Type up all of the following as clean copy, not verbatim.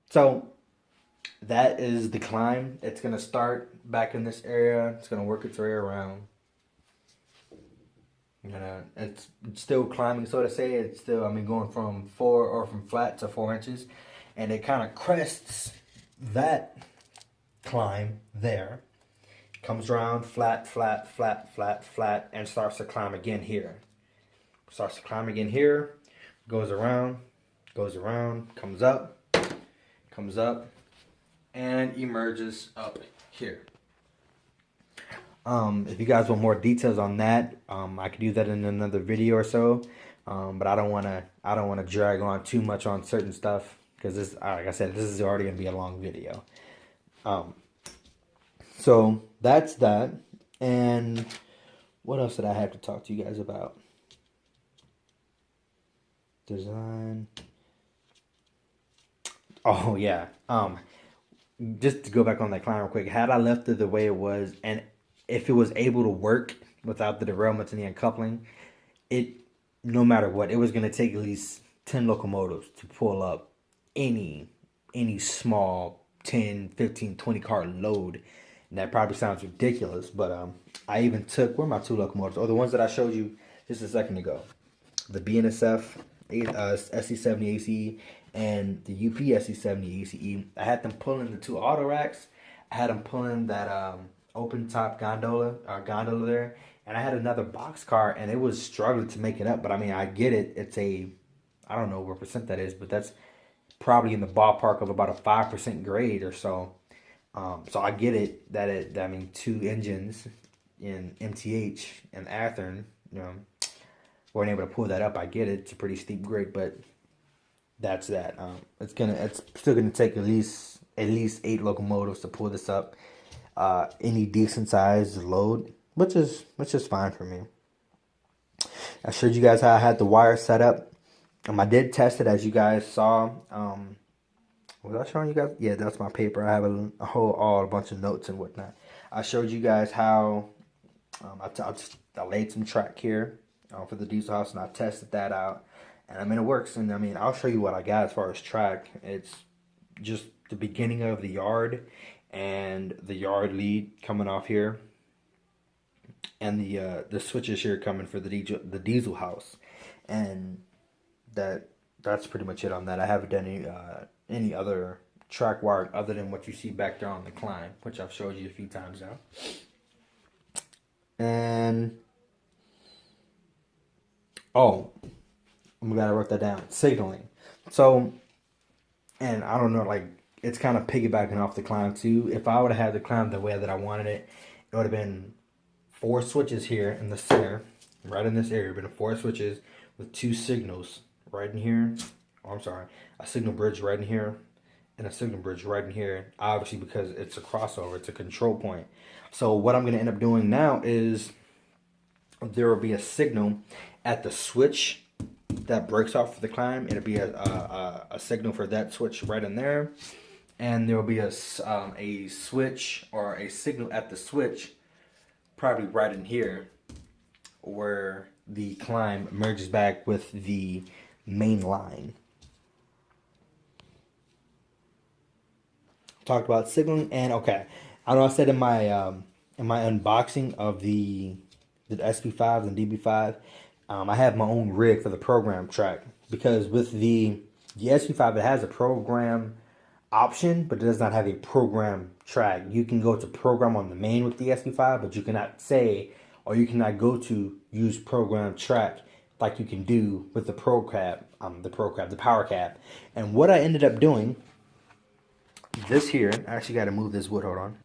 So that is the climb. It's gonna start back in this area. It's gonna work its way around. It's still climbing, so to say. It's still, I mean, going from from flat to 4 inches, and it kind of crests that climb there, comes around flat, flat, flat, flat, flat, and starts to climb again here. Starts to climb again here, goes around, comes up, and emerges up here. If you guys want more details on that, I could do that in another video or so. But I don't wanna drag on too much on certain stuff because this, like I said, this is already gonna be a long video. Um, so that's that. And what else did I have to talk to you guys about? Design. Oh yeah. Just to go back on that climb real quick, had I left it the way it was, and if it was able to work without the derailments and the uncoupling, it, no matter what, it was going to take at least 10 locomotives to pull up any small 10, 15, 20 car load. And that probably sounds ridiculous, but I even took, where are my two locomotives? Oh, the ones that I showed you just a second ago. The BNSF SC70 ACE and the UP SC70 ACE. I had them pulling the two auto racks. I had them pulling that open top gondola there, and I had another box car, and it was struggling to make it up. But I mean, I get it. It's a, I don't know what percent that is, but that's probably in the ballpark of about a 5% grade or so. So I get it that it. I mean, two engines in MTH and Athearn, you know, weren't able to pull that up. I get it. It's a pretty steep grade, but that's that. It's still gonna take at least 8 locomotives to pull this up. Any decent sized load, which is fine for me. I showed you guys how I had the wire set up. I did test it, as you guys saw. Was I showing you guys? Yeah, that's my paper. I have a bunch of notes and whatnot. I showed you guys how I laid some track here for the diesel house, and I tested that out. And I mean, it works. And I mean, I'll show you what I got as far as track. It's just the beginning of the yard and the yard lead coming off here, and the switches here coming for the diesel house, and that's pretty much it on that. I haven't done any other track work other than what you see back there on the climb, which I've showed you a few times now. And oh, I'm glad I wrote that down. Signaling. So, and I don't know, like, it's kind of piggybacking off the climb too. If I would have had the climb the way that I wanted it, it would have been 4 switches here in the center, right in this area. Been 4 switches with 2 signals right in here. Oh, I'm sorry, a signal bridge right in here, and a signal bridge right in here. Obviously, because it's a crossover, it's a control point. So what I'm going to end up doing now is there will be a signal at the switch that breaks off for the climb. It'll be a signal for that switch right in there, and there will be a switch or a signal at the switch, probably right in here, where the climb merges back with the main line. Talked about signaling, and okay, I know I said in my unboxing of the SP5 and DB5, I have my own rig for the program track, because with the SP5, it has a program option, but it does not have a program track. You can go to program on the main with the SP5, but you cannot say, or you cannot go to use program track like you can do with the the power cap. And what I ended up doing, this here, I actually got to move this wood. Hold on.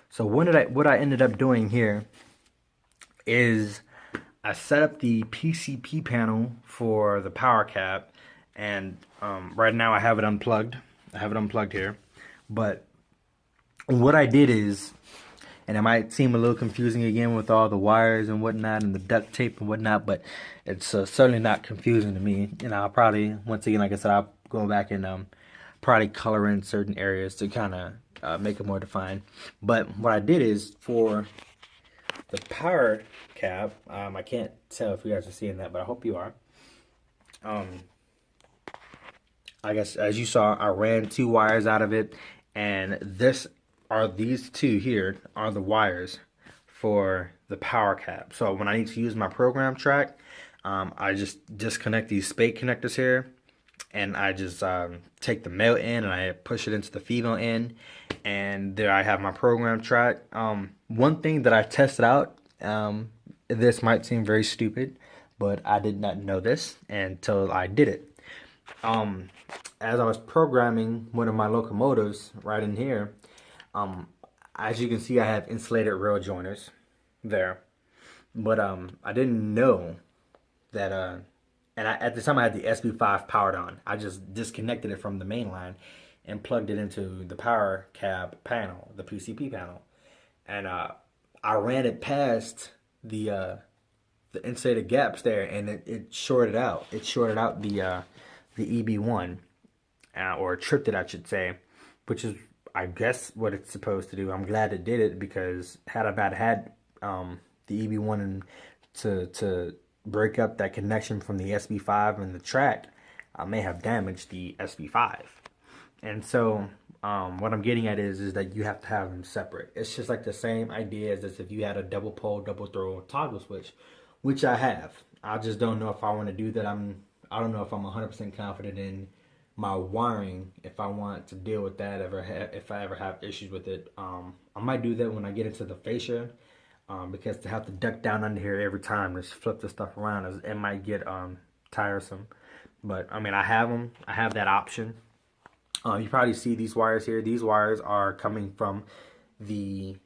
So what I ended up doing here is I set up the PCP panel for the power cap, and right now I have it unplugged. I have it unplugged here, but what I did is, and it might seem a little confusing again with all the wires and whatnot and the duct tape and whatnot, but it's certainly not confusing to me. And I'll probably, once again, like I said, I'll go back and probably color in certain areas to kind of make it more defined. But what I did is, for the power cap, I can't tell if you guys are seeing that, but I hope you are. I guess as you saw, I ran 2 wires out of it, and these two here are the wires for the power cap. So when I need to use my program track, I just disconnect these spade connectors here, and I just take the male end and I push it into the female end, and there I have my program track. One thing that I tested out, this might seem very stupid, but I did not know this until I did it. As I was programming one of my locomotives right in here, as you can see, I have insulated rail joiners there, but I didn't know that at the time I had the SB5 powered on. I just disconnected it from the main line and plugged it into the power cab panel, the PCP panel, and I ran it past the insulated gaps there, and it shorted out. It shorted out the EB1, or tripped it, I should say, which is, I guess, what it's supposed to do. I'm glad it did it, because had I not had the EB1 to break up that connection from the SB5 and the track, I may have damaged the SB5. And so what I'm getting at is that you have to have them separate. It's just like the same idea as if you had a double pole, double throw toggle switch, which I have. I just don't know if I want to do that. I don't know if I'm 100% confident in my wiring, if I want to deal with that if I ever have issues with it. I might do that when I get into the fascia, because to have to duck down under here every time to flip the stuff around, it might get tiresome. But I mean, I have them. I have that option. You probably see these wires here. These wires are coming from the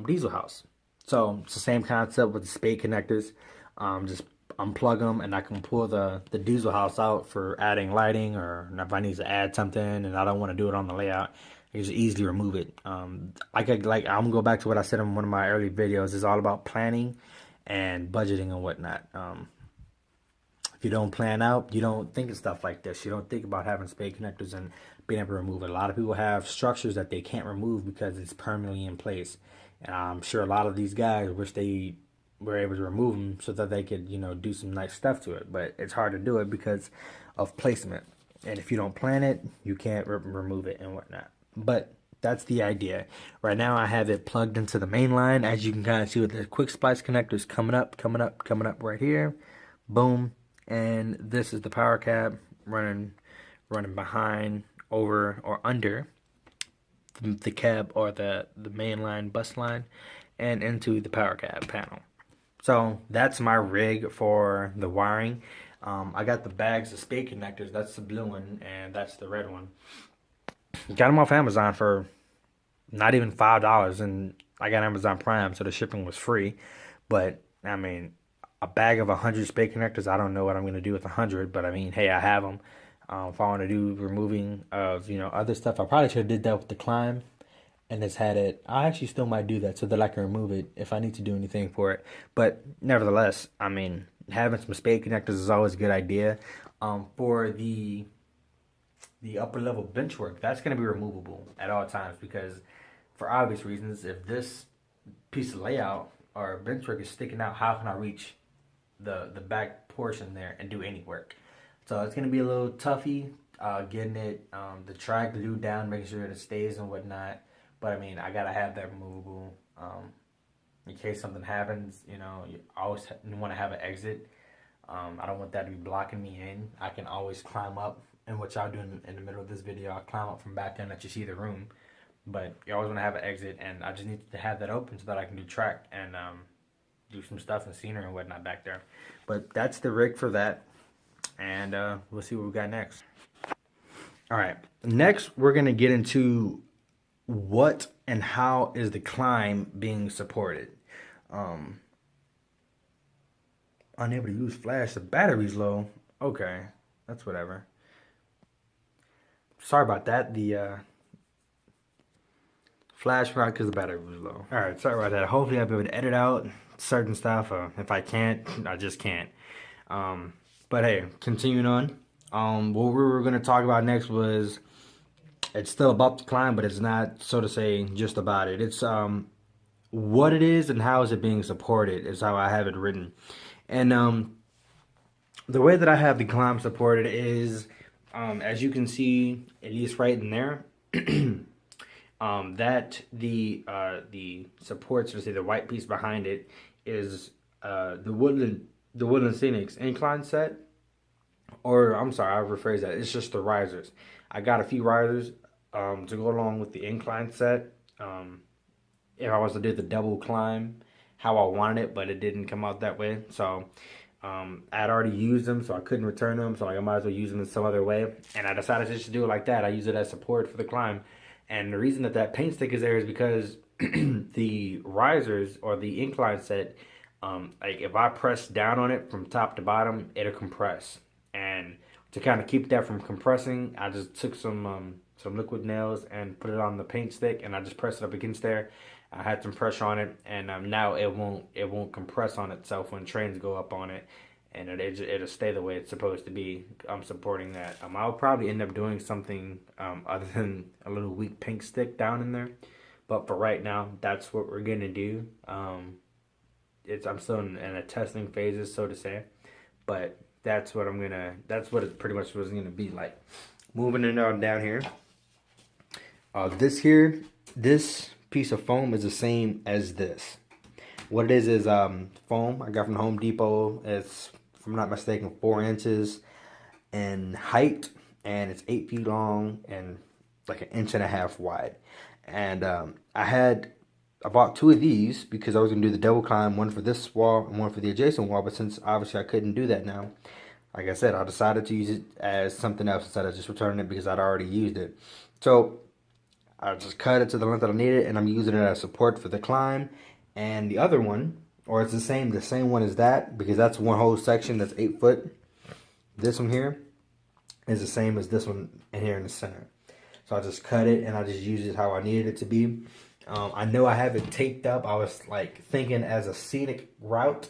diesel house. So it's the same concept with the spade connectors. Just unplug them, and I can pull the diesel house out for adding lighting, or if I need to add something and I don't want to do it on the layout, I can just easily remove it. I'm gonna go back to what I said in one of my early videos. It's all about planning and budgeting and whatnot. If you don't plan out, you don't think of stuff like this. You don't think about having spade connectors and being able to remove it. A lot of people have structures that they can't remove because it's permanently in place. And I'm sure a lot of these guys wish they were able to remove them so that they could, do some nice stuff to it. But it's hard to do it because of placement. And if you don't plan it, you can't remove it and whatnot. But that's the idea. Right now I have it plugged into the main line. As you can kind of see with the quick splice connectors coming up right here. Boom. And this is the power cab running behind, over, or under the cab, or the main line bus line, and into the power cab panel. So that's my rig for the wiring. I got the bags of spade connectors. That's the blue one, and that's the red one. Got them off Amazon for not even $5, and I got Amazon Prime, so the shipping was free. But I mean, a bag of 100 spade connectors, I don't know what I'm going to do with 100, but I mean, hey, I have them. If I want to do removing of, other stuff, I probably should have did that with the Climb and just had it. I actually still might do that so that I can remove it if I need to do anything for it. But nevertheless, I mean, having some spade connectors is always a good idea. For the upper level bench work, that's going to be removable at all times, because for obvious reasons, if this piece of layout or bench work is sticking out, how can I reach the back portion there and do any work? So it's going to be a little toughy getting it, the track to do down, making sure that it stays and whatnot. But I mean, I got to have that removable in case something happens. You always want to have an exit. I don't want that to be blocking me in. I can always climb up, and what y'all do in the middle of this video, I'll climb up from back there and let you see the room. But you always want to have an exit, and I just need to have that open so that I can do track and do some stuff and scenery and whatnot back there. But that's the rig for that, and we'll see what we got next. All right, next we're gonna get into what and how is the Climb being supported. Unable to use flash, the battery's low. Okay, that's whatever. Sorry about that. The flash probably because the battery was low. All right, sorry about that. Hopefully I'll be able to edit out certain stuff. If I can't, I just can't. But hey, continuing on. What we were going to talk about next was, it's still about the Climb, but it's not, so to say, just about it. It's what it is and how is it being supported is how I have it written. And the way that I have the Climb supported is as you can see, at least right in there, that the supports, or say the white piece behind it, is the Woodland Scenics incline set. Or I'm sorry, I'll rephrase that. It's just the risers. I got a few risers to go along with the incline set. If I was to do the double climb, how I wanted it, but it didn't come out that way. So I had already used them, so I couldn't return them. So like, I might as well use them in some other way. And I decided to just do it like that. I use it as support for the climb. And the reason that that paint stick is there is because the risers or the incline set, like if I press down on it from top to bottom, it'll compress. And to kind of keep that from compressing, I just took some liquid nails and put it on the paint stick, and I just pressed it up against there. I had some pressure on it, and now it won't compress on itself when trains go up on it, and it'll stay the way it's supposed to be. I'm supporting that. I'll probably end up doing something other than a little weak pink stick down in there, but for right now, that's what we're gonna do. I'm still in a testing phases, so to say, but that's what it pretty much was gonna be like. Moving it on down here. This piece of foam is the same as this. What it is foam I got from Home Depot. It's, if I'm not mistaken, 4 inches in height, and it's 8 feet long and like 1.5 inches wide. And I bought 2 of these because I was gonna do the double climb, one for this wall and one for the adjacent wall. But since obviously I couldn't do that now, like I said, I decided to use it as something else instead of just returning it because I'd already used it. So I just cut it to the length that I needed, and I'm using it as support for the climb. And the other one, or it's the same one as that, because that's one whole section that's 8 foot. This one here is the same as this one in here in the center. So I just cut it and I just used it how I needed it to be. I know I have it taped up. I was like thinking as a scenic route,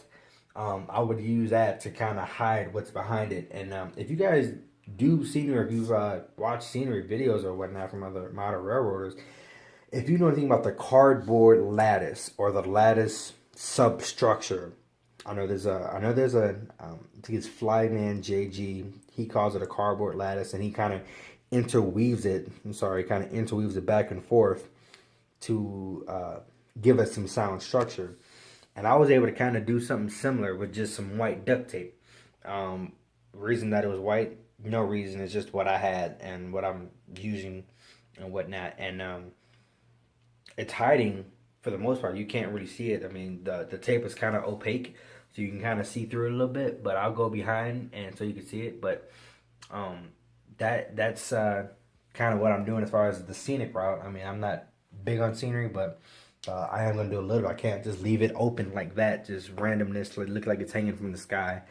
I would use that to kind of hide what's behind it. And if you guys do scenery, or if you've watched scenery videos or whatnot from other model railroaders, if you know anything about the cardboard lattice or the lattice substructure, I know there's a I think it's Flyman JG. He calls it a cardboard lattice, and he kind of interweaves it back and forth to give us some sound structure. And I was able to kind of do something similar with just some white duct tape. Reason that it was white, no reason. It's just what I had and what I'm using and whatnot. And it's hiding for the most part. You can't really see it. I mean, the tape is kind of opaque, so you can kind of see through it a little bit. But I'll go behind and so you can see it. But that's kind of what I'm doing as far as the scenic route. I mean, I'm not big on scenery, but I am going to do a little. I can't just leave it open like that, just randomness, look like it's hanging from the sky.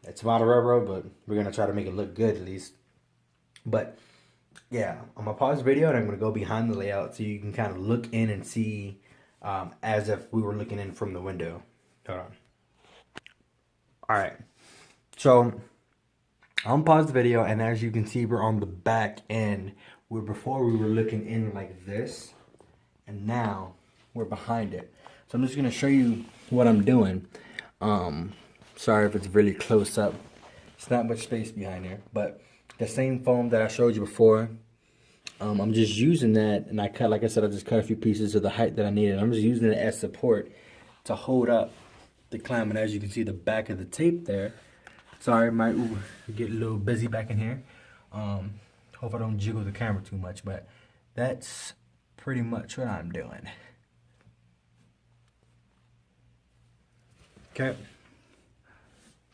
It's model railroad, but we're going to try to make it look good at least. But yeah, I'm going to pause the video and I'm going to go behind the layout so you can kind of look in and see as if we were looking in from the window. Hold on. Alright, so I'm pause the video, and as you can see, we're on the back end. Before we were looking in like this, and now we're behind it. So I'm just going to show you what I'm doing. Sorry if it's really close up. It's not much space behind here, but the same foam that I showed you before, I'm just using that, and like I said, I just cut a few pieces of the height that I needed. I'm just using it as support to hold up the climb. And as you can see, the back of the tape there. Sorry, might get a little busy back in here. Hope I don't jiggle the camera too much, but that's pretty much what I'm doing. Okay.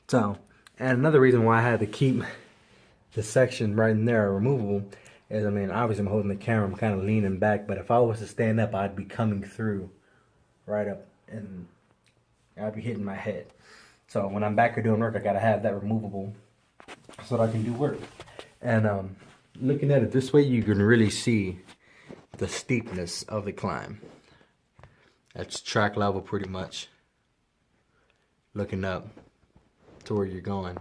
So, and another reason why I had to keep the section right in there removable is, I mean, obviously I'm holding the camera, I'm kind of leaning back, but if I was to stand up, I'd be coming through right up, and I'd be hitting my head. So when I'm back here doing work, I gotta have that removable so that I can do work. And looking at it this way, you can really see the steepness of the climb. That's track level pretty much. Looking up to where you're going,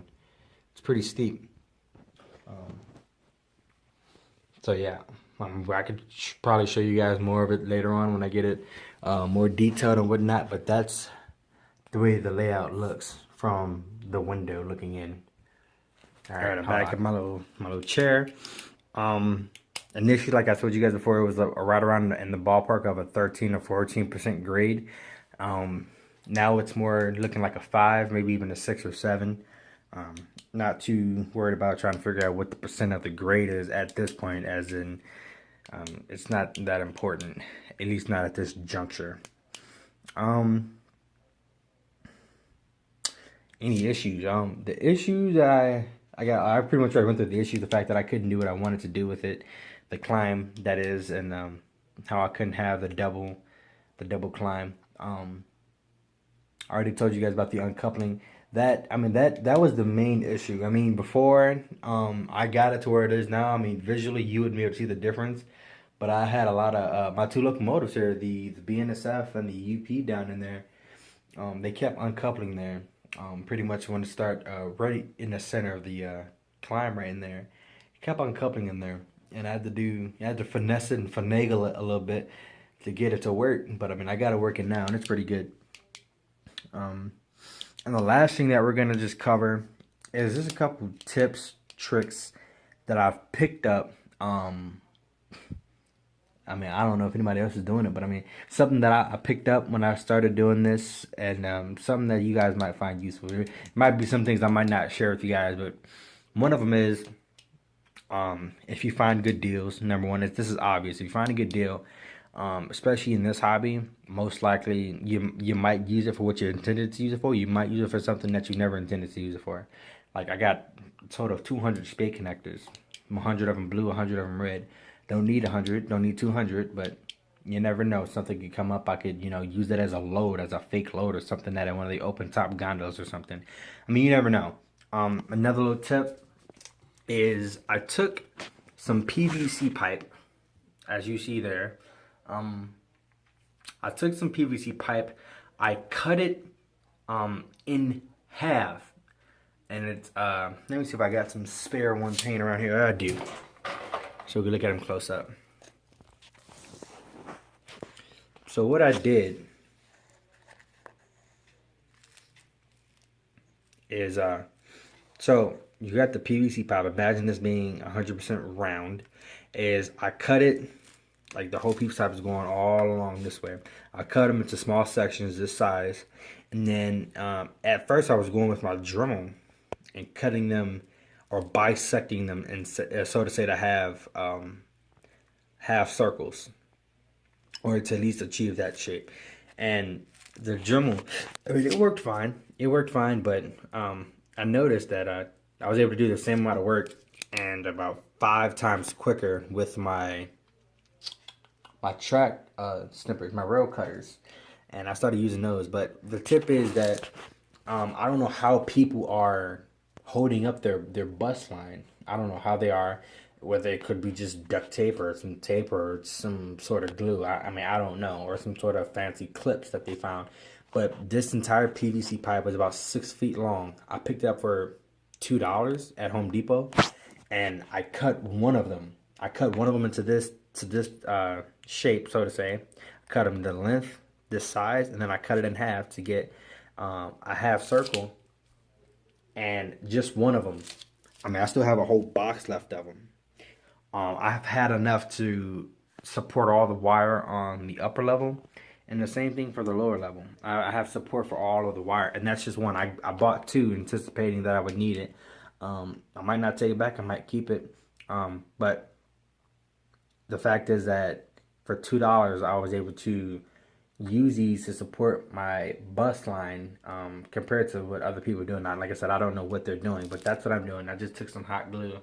it's pretty steep. So yeah, I could probably show you guys more of it later on when I get it more detailed and whatnot, but that's the way the layout looks from the window looking in. All right, I'm back at my little chair. Initially, like I told you guys before, it was right around in the ballpark of a 13 or 14% grade. Now it's more looking like a 5, maybe even a 6 or 7. Not too worried about trying to figure out what the percent of the grade is at this point, as in it's not that important, at least not at this juncture. Any issues? The issues that I pretty much already went through the issue, the fact that I couldn't do what I wanted to do with it, the climb that is, and how I couldn't have the double climb. I already told you guys about the uncoupling. That was the main issue. I mean, before I got it to where it is now. I mean, visually you would be able to see the difference, but I had a lot of my two locomotives here, the BNSF and the UP down in there. They kept uncoupling there. Pretty much when to start right in the center of the climb right in there. It kept uncoupling in there, and I had to finesse it and finagle it a little bit to get it to work. But I mean, I got it working now, and it's pretty good. And the last thing that we're gonna just cover is just a couple tips, tricks that I've picked up. I mean, I don't know if anybody else is doing it, but I mean, something that I picked up when I started doing this, and something that you guys might find useful. It might be some things I might not share with you guys, but one of them is, if you find good deals. Number one is, this is obvious. If you find a good deal, especially in this hobby, most likely you might use it for what you intended to use it for. You might use it for something that you never intended to use it for. Like, I got a total of 200 spade connectors, 100 of them blue, 100 of them red. Don't need 100, don't need 200, but you never know. Something could come up. I could, use that as a load, as a fake load or something, that in one of the open top gondolas or something. I mean, you never know. Another little tip is, I took some PVC pipe, as you see there. I took some PVC pipe. I cut it in half, and it's let me see if I got some spare ones hanging around here. I do. So we can look at them close up. So what I did is, so you got the PVC pipe. Imagine this being 100% round. Is I cut it, like the whole PVC pipe is going all along this way. I cut them into small sections this size. And then at first I was going with my Dremel and cutting them, or bisecting them, and so to say, to have half circles, or to at least achieve that shape. And the Dremel, I mean, it worked fine. It worked fine, but I noticed that I was able to do the same amount of work and about 5 times quicker with my track snippers, my rail cutters, and I started using those. But the tip is that I don't know how people are holding up their bus line. I don't know how they are, whether it could be just duct tape or some tape or some sort of glue. I mean, I don't know, or some sort of fancy clips that they found. But this entire PVC pipe was about 6 feet long. I picked it up for $2 at Home Depot, and I cut one of them. I cut one of them into this shape, so to say. I cut them to length, this size, and then I cut it in half to get a half circle. And just one of them, I mean, I still have a whole box left of them. I've had enough to support all the wire on the upper level, and the same thing for the lower level. I have support for all of the wire, and that's just one. I bought 2 anticipating that I would need it. I might not take it back. I might keep it. But the fact is that for $2, I was able to use these to support my bus line, compared to what other people are doing. Now, like I said, I don't know what they're doing, but that's what I'm doing. I just took some hot glue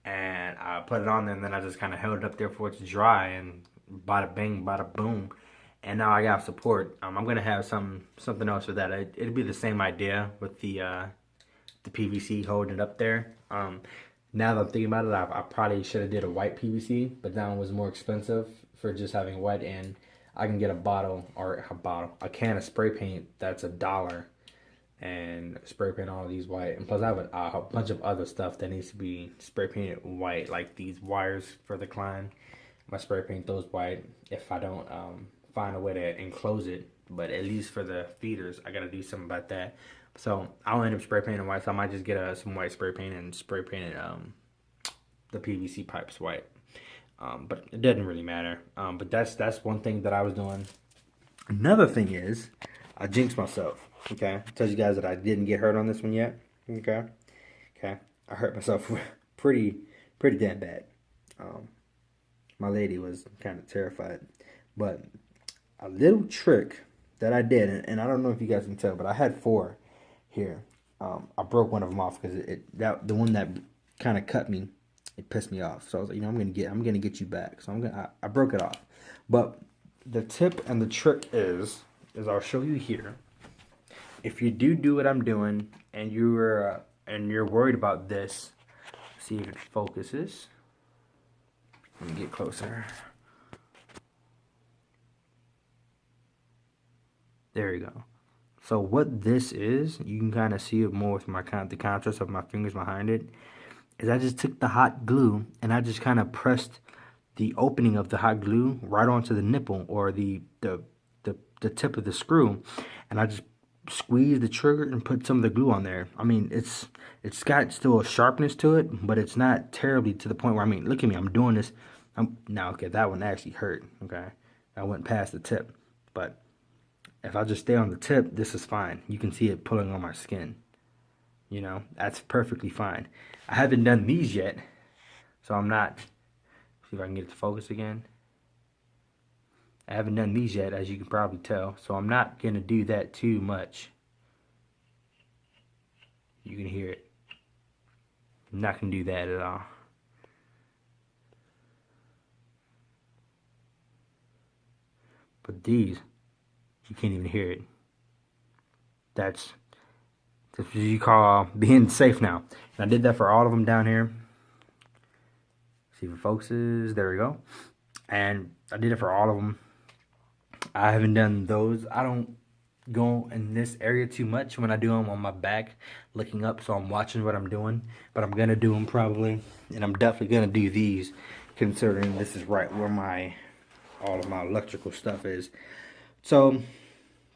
and I put it on there, and then I just kind of held it up there for it to dry, and bada bing, bada boom. And now I got support. I'm gonna have something else with that. It'd be the same idea with the PVC holding it up there. Now that I'm thinking about it, I probably should have did a white PVC, but that one was more expensive for just having white, and I can get a can of spray paint that's $1, and spray paint all of these white. And plus I have a bunch of other stuff that needs to be spray painted white, like these wires for the climb. I spray paint those white if I don't find a way to enclose it. But at least for the feeders, I gotta do something about that. So I'll end up spray painting white. So I might just get some white spray paint and spray paint it, the PVC pipes white. But it doesn't really matter. But that's one thing that I was doing. Another thing is, I jinxed myself. Okay, I told you guys that I didn't get hurt on this one yet. Okay, I hurt myself pretty damn bad. My lady was kind of terrified, but a little trick that I did, and I don't know if you guys can tell, but I had 4 here. I broke one of them off because the one that kind of cut me, it pissed me off. So I was like, I'm gonna get you back. So I broke it off. But the tip and the trick is I'll show you here. If you do what I'm doing, and you're worried about this, see if it focuses. Let me get closer. There you go. So what this is, you can kind of see it more with the contrast of my fingers behind it, is I just took the hot glue and I just kind of pressed the opening of the hot glue right onto the nipple or the tip of the screw, and I just squeezed the trigger and put some of the glue on there. I mean, it's got still a sharpness to it, but it's not terribly to the point where, I mean, look at me, I'm doing this. Now, okay, that one actually hurt, okay? I went past the tip, but if I just stay on the tip, this is fine. You can see it pulling on my skin. You know, that's perfectly fine. I haven't done these yet, so I'm not, see if I can get it to focus again. I haven't done these yet, as you can probably tell, so I'm not going to do that too much. You can hear it. I'm not going to do that at all. But these, you can't even hear it. That's what you call being safe now. And I did that for all of them down here. See if it focuses. There we go. And I did it for all of them. I haven't done those. I don't go in this area too much when I do them on my back, looking up, so I'm watching what I'm doing. But I'm going to do them probably. And I'm definitely going to do these, considering this is right where all of my electrical stuff is. So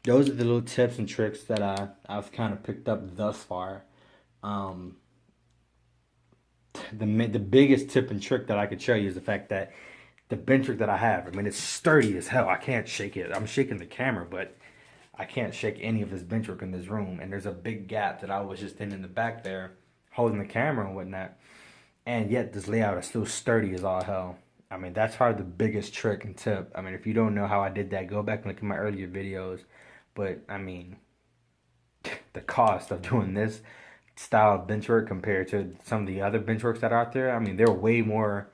those are the little tips and tricks that I've kind of picked up thus far. The biggest tip and trick that I could show you is the fact that the bench trick that I have, I mean, it's sturdy as hell. I can't shake it. I'm shaking the camera, but I can't shake any of this bench work in this room. And there's a big gap that I was just in the back there, holding the camera and whatnot. And yet this layout is still sturdy as all hell. I mean, that's probably the biggest trick and tip. I mean, if you don't know how I did that, go back and look at my earlier videos. But, I mean, the cost of doing this style of bench work compared to some of the other bench works that are out there, I mean, they're way more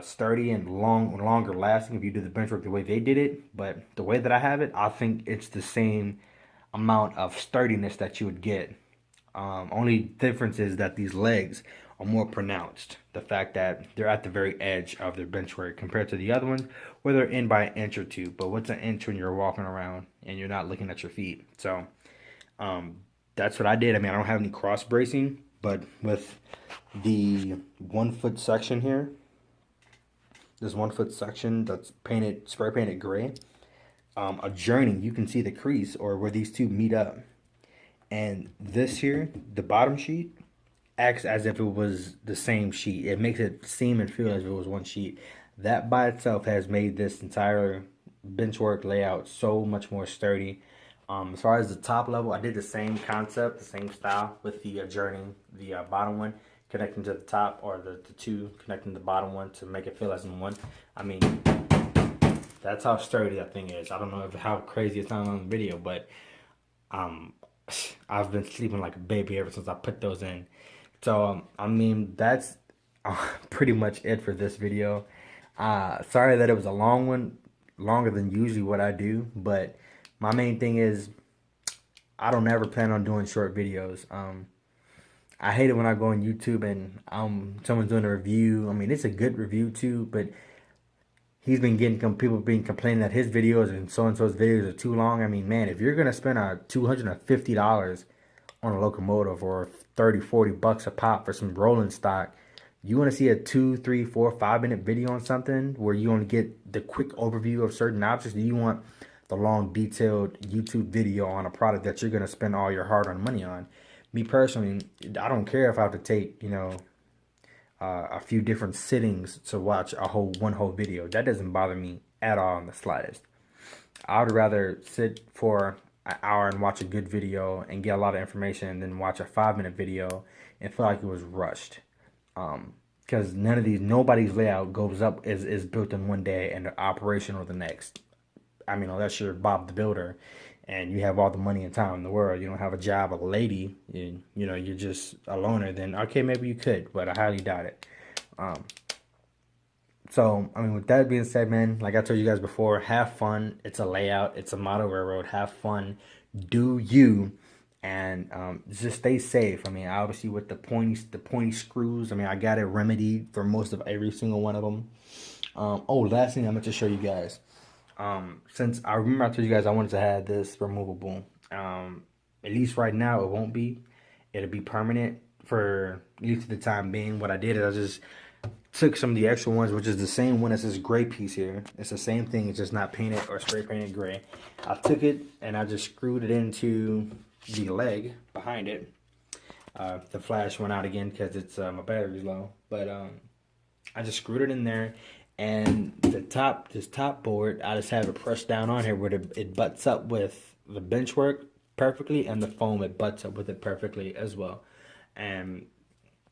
sturdy and longer lasting if you do the bench work the way they did it. But the way that I have it, I think it's the same amount of sturdiness that you would get. Only difference is that these legs are more pronounced. The fact that they're at the very edge of their bench work compared to the other ones where they're in by an inch or two. But what's an inch when you're walking around and you're not looking at your feet? So that's what I did. I mean, I don't have any cross bracing, but with the 1 foot section here, this 1 foot section that's spray painted gray, adjourning, you can see the crease or where these two meet up. And this here, the bottom sheet, acts as if it was the same sheet. It makes it seem and feel as if it was one sheet. That by itself has made this entire benchwork layout so much more sturdy. As far as the top level, I did the same concept, the same style with the adjourning, the bottom one connecting to the top, or the two connecting to the bottom one to make it feel as in one. I mean, that's how sturdy that thing is. I don't know how crazy it sounds on the video, but I've been sleeping like a baby ever since I put those in. So, I mean, that's pretty much it for this video. Sorry that it was a long one, longer than usually what I do, but my main thing is I don't ever plan on doing short videos. I hate it when I go on YouTube and someone's doing a review. I mean, it's a good review too, but he's been getting people being complaining that his videos and so-and-so's videos are too long. I mean, man, if you're going to spend $250 on a locomotive or 30, 40 bucks a pop for some rolling stock, you want to see a 2, 3, 4, 5 minute video on something where you want to get the quick overview of certain objects? Do you want the long detailed YouTube video on a product that you're gonna spend all your hard-earned money on. Me personally, I don't care if I have to take, a few different sittings to watch one whole video. That doesn't bother me at all in the slightest. I would rather sit for an hour and watch a good video and get a lot of information than watch a 5-minute video and feel like it was rushed. Because nobody's layout goes up is built in one day and operational the next. I mean, unless you're Bob the Builder and you have all the money and time in the world, you don't have a job, a lady, you're just a loner, then okay, maybe you could, but I highly doubt it. So, I mean, with that being said, man, like I told you guys before, have fun. It's a layout. It's a model railroad. Have fun. Do you. And just stay safe. I mean, obviously with the pointy screws, I mean, I got it remedied for most of every single one of them. Last thing I meant to show you guys. Since I remember I told you guys I wanted to have this removable. At least right now it won't be. It'll be permanent for at least the time being. What I did is I just took some of the extra ones, which is the same one as this gray piece here. It's the same thing. It's just not painted or spray painted gray. I took it and I just screwed it into the leg behind it. The flash went out again because it's my battery's low. But I just screwed it in there. And this top board, I just have it pressed down on here where it butts up with the benchwork perfectly, and the foam, it butts up with it perfectly as well. And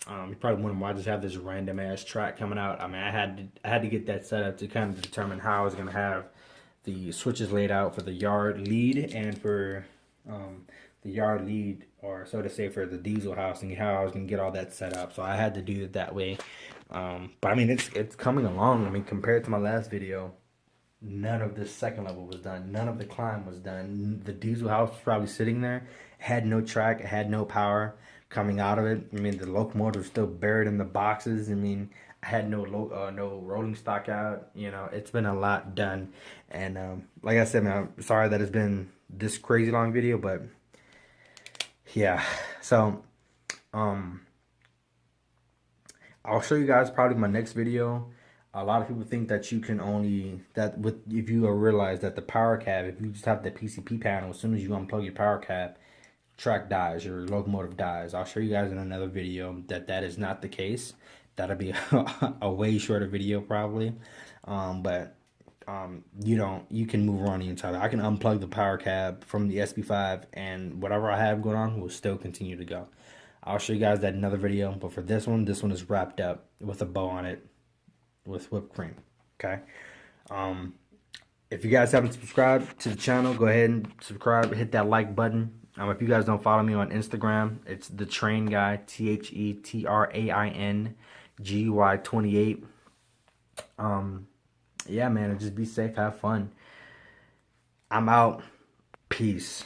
you probably wondering why I just have this random ass track coming out. I mean, I had to get that set up to kind of determine how I was gonna have the switches laid out for the yard lead and for the yard lead, or so to say, for the diesel house, and how I was gonna get all that set up. So I had to do it that way. But I mean, it's coming along. I mean, compared to my last video, none of this second level was done. None of the climb was done. The diesel house was probably sitting there, had no track, it had no power coming out of it. I mean, the locomotive was still buried in the boxes. I mean, I had no rolling stock out. It's been a lot done. And like I said, man, I'm sorry that it's been this crazy long video, but yeah. So I'll show you guys probably my next video. A lot of people think that you can if you realize that the power cab, if you just have the PCP panel, as soon as you unplug your power cab, track dies, your locomotive dies. I'll show you guys in another video that is not the case. That'll be a way shorter video probably. But you can move around the entire. I can unplug the power cab from the SP5, and whatever I have going on will still continue to go. I'll show you guys that in another video, but for this one is wrapped up with a bow on it with whipped cream. Okay. If you guys haven't subscribed to the channel, go ahead and subscribe, hit that like button. If you guys don't follow me on Instagram, it's the Train Guy, TheTrainGuy28. Yeah, man, just be safe, have fun. I'm out. Peace.